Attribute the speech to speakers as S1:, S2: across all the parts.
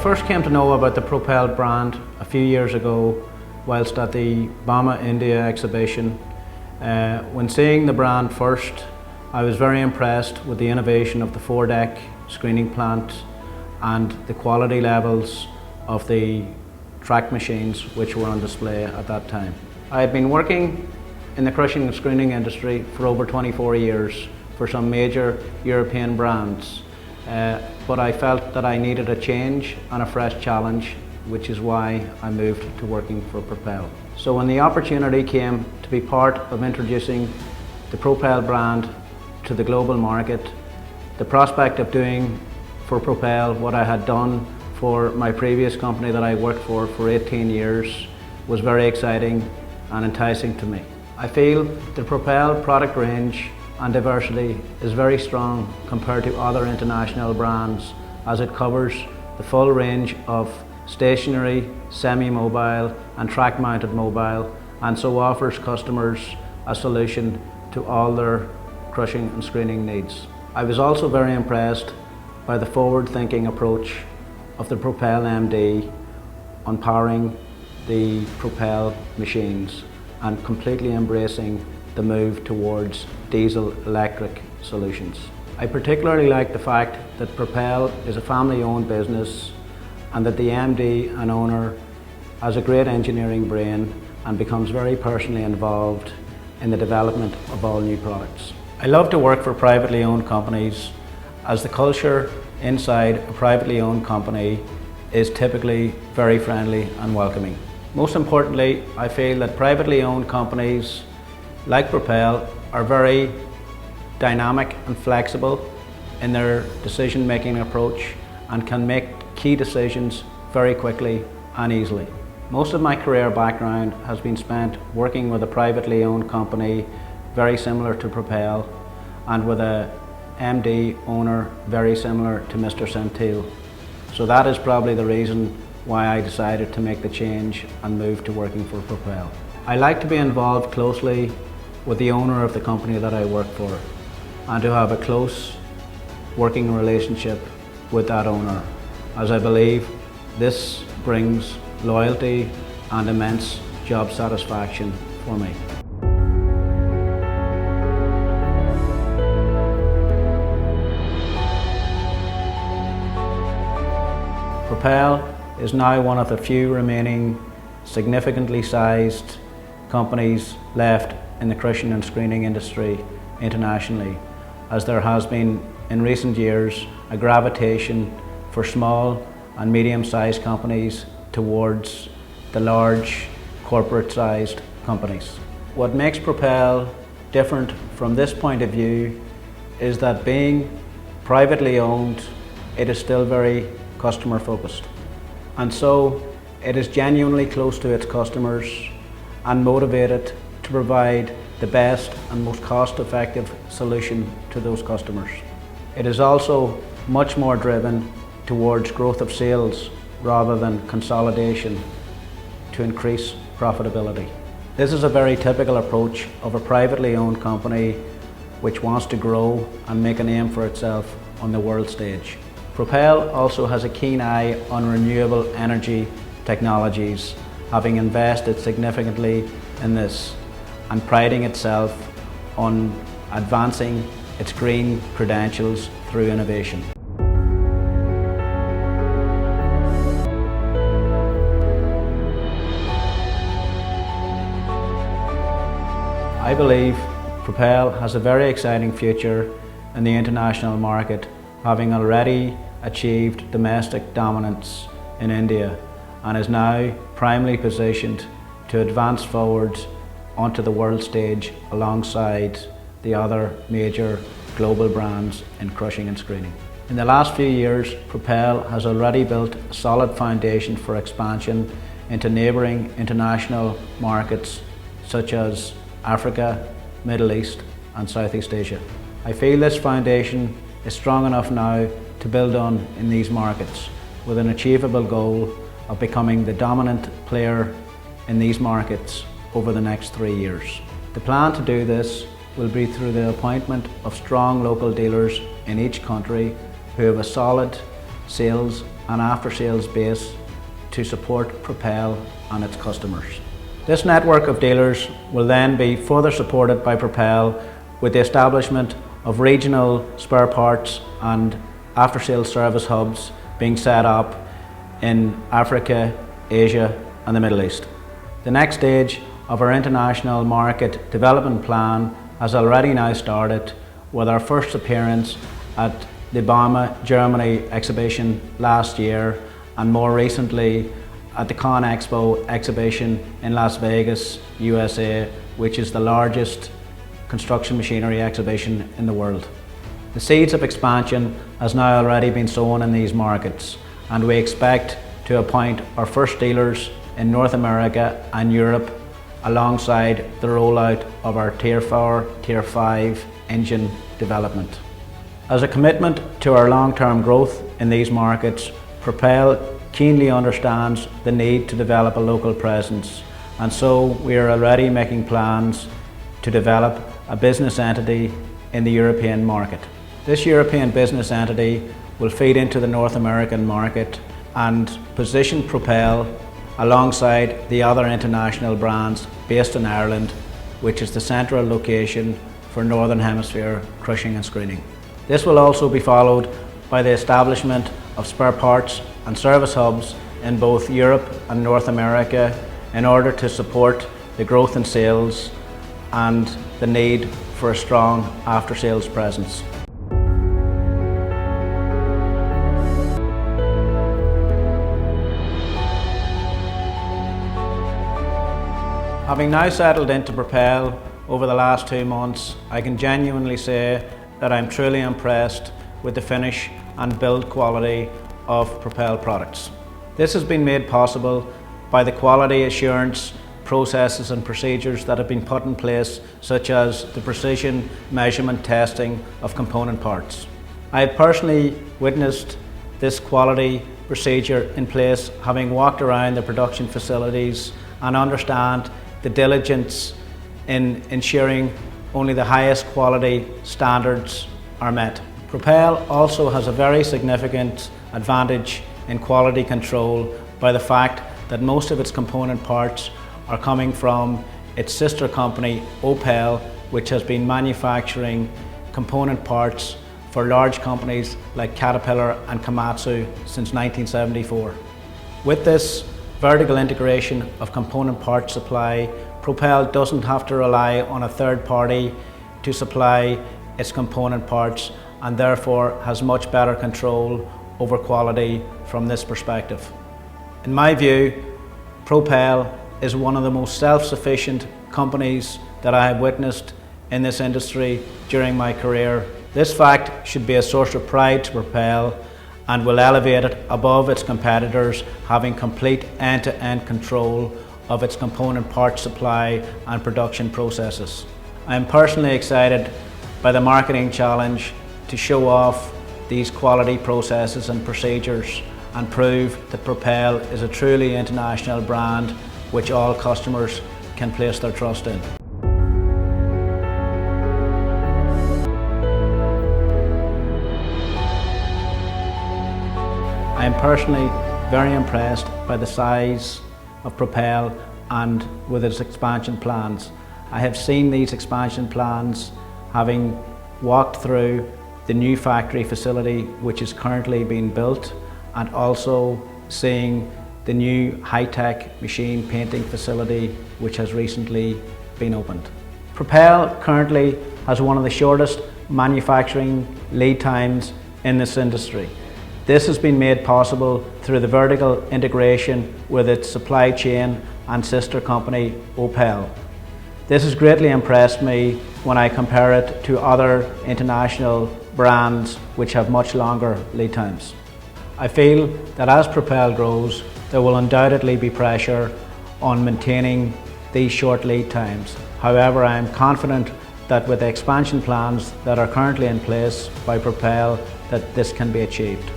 S1: first came to know about the Propel brand a few years ago whilst at the Bauma India exhibition. When seeing the brand first, I was very impressed with the innovation of the four-deck screening plant and the quality levels of the track machines which were on display at that time. I had been working in the crushing and screening industry for over 24 years for some major European brands, but I felt that I needed a change and a fresh challenge, which is why I moved to working for Propel. So when the opportunity came to be part of introducing the Propel brand to the global market, the prospect of doing for Propel what I had done for my previous company that I worked for 18 years was very exciting and enticing to me. I feel the Propel product range and diversity is very strong compared to other international brands, as it covers the full range of stationary, semi-mobile and track-mounted mobile, and so offers customers a solution to all their crushing and screening needs. I was also very impressed by the forward-thinking approach of the Propel MD on powering the Propel machines and completely embracing the move towards diesel-electric solutions. I particularly like the fact that Propel is a family-owned business and that the MD and owner has a great engineering brain and becomes very personally involved in the development of all new products. I love to work for privately owned companies, as the culture inside a privately owned company is typically very friendly and welcoming. Most importantly, I feel that privately owned companies like Propel are very dynamic and flexible in their decision-making approach and can make key decisions very quickly and easily. Most of my career background has been spent working with a privately owned company very similar to Propel and with a MD owner very similar to Mr. Centil. So that is probably the reason why I decided to make the change and move to working for Propel. I like to be involved closely with the owner of the company that I work for and to have a close working relationship with that owner, as I believe this brings loyalty and immense job satisfaction for me. Propel is now one of the few remaining significantly sized companies left in the crushing and screening industry internationally, as there has been in recent years a gravitation for small and medium-sized companies towards the large corporate-sized companies. What makes Propel different from this point of view is that being privately owned, it is still very customer focused, and so it is genuinely close to its customers and motivated to provide the best and most cost-effective solution to those customers. It is also much more driven towards growth of sales rather than consolidation to increase profitability. This is a very typical approach of a privately owned company which wants to grow and make a name for itself on the world stage. Propel also has a keen eye on renewable energy technologies, having invested significantly in this and priding itself on advancing its green credentials through innovation. I believe Propel has a very exciting future in the international market, having already achieved domestic dominance in India and is now primarily positioned to advance forward onto the world stage alongside the other major global brands in crushing and screening. In the last few years, Propel has already built a solid foundation for expansion into neighbouring international markets such as Africa, Middle East and Southeast Asia. I feel this foundation is strong enough now to build on in these markets, with an achievable goal of becoming the dominant player in these markets over the next 3 years. The plan to do this will be through the appointment of strong local dealers in each country who have a solid sales and after-sales base to support Propel and its customers. This network of dealers will then be further supported by Propel with the establishment of regional spare parts and after-sales service hubs being set up in Africa, Asia and the Middle East. The next stage of our international market development plan has already now started with our first appearance at the bauma Germany exhibition last year and more recently at the ConExpo exhibition in Las Vegas, USA, which is the largest construction machinery exhibition in the world. The seeds of expansion has now already been sown in these markets, and we expect to appoint our first dealers in North America and Europe alongside the rollout of our Tier 4, Tier 5 engine development. As a commitment to our long-term growth in these markets, Propel keenly understands the need to develop a local presence, and so we are already making plans to develop a business entity in the European market. This European business entity will feed into the North American market and position Propel alongside the other international brands based in Ireland, which is the central location for Northern Hemisphere crushing and screening. This will also be followed by the establishment of spare parts and service hubs in both Europe and North America in order to support the growth in sales and the need for a strong after-sales presence. Having now settled into Propel over the last 2 months, I can genuinely say that I'm truly impressed with the finish and build quality of Propel products. This has been made possible by the quality assurance processes and procedures that have been put in place, such as the precision measurement testing of component parts. I have personally witnessed this quality procedure in place, having walked around the production facilities, and understand the diligence in ensuring only the highest quality standards are met. Propel also has a very significant advantage in quality control by the fact that most of its component parts are coming from its sister company Opel, which has been manufacturing component parts for large companies like Caterpillar and Komatsu since 1974. With this vertical integration of component part supply, Propel doesn't have to rely on a third party to supply its component parts, and therefore has much better control over quality from this perspective. In my view, Propel is one of the most self-sufficient companies that I have witnessed in this industry during my career. This fact should be a source of pride to Propel and will elevate it above its competitors, having complete end-to-end control of its component part supply and production processes. I am personally excited by the marketing challenge to show off these quality processes and procedures and prove that Propel is a truly international brand which all customers can place their trust in. I am personally very impressed by the size of Propel and with its expansion plans. I have seen these expansion plans having walked through the new factory facility which is currently being built, and also seeing the new high-tech machine painting facility which has recently been opened. Propel currently has one of the shortest manufacturing lead times in this industry. This has been made possible through the vertical integration with its supply chain and sister company Opel. This has greatly impressed me when I compare it to other international brands which have much longer lead times. I feel that as Propel grows, there will undoubtedly be pressure on maintaining these short lead times. However, I am confident that with the expansion plans that are currently in place by Propel, that this can be achieved.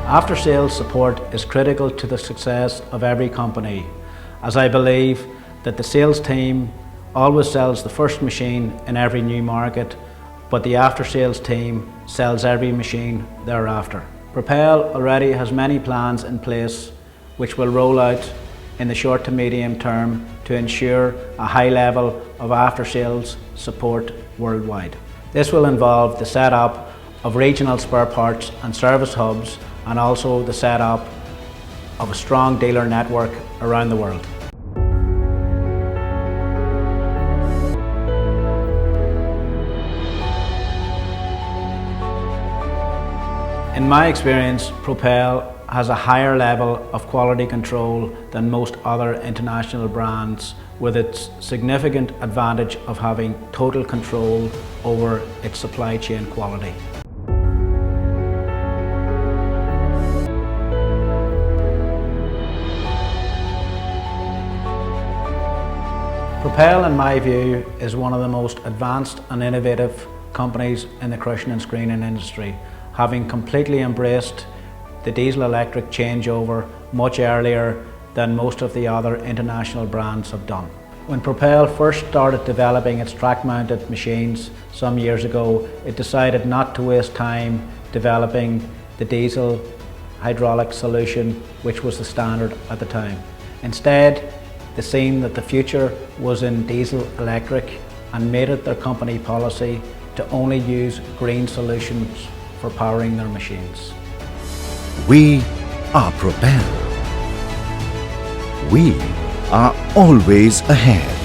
S1: After-sales support is critical to the success of every company, as I believe that the sales team always sells the first machine in every new market, but the after sales team sells every machine thereafter. Propel already has many plans in place which will roll out in the short to medium term to ensure a high level of after sales support worldwide. This will involve the setup of regional spare parts and service hubs, and also the setup of a strong dealer network around the world. In my experience, Propel has a higher level of quality control than most other international brands, with its significant advantage of having total control over its supply chain quality. Propel, in my view, is one of the most advanced and innovative companies in the crushing and screening industry, having completely embraced the diesel-electric changeover much earlier than most of the other international brands have done. When Propel first started developing its track-mounted machines some years ago, it decided not to waste time developing the diesel hydraulic solution, which was the standard at the time. Instead, they seen that the future was in diesel electric and made it their company policy to only use green solutions for powering their machines.
S2: We are Propel. We are always ahead.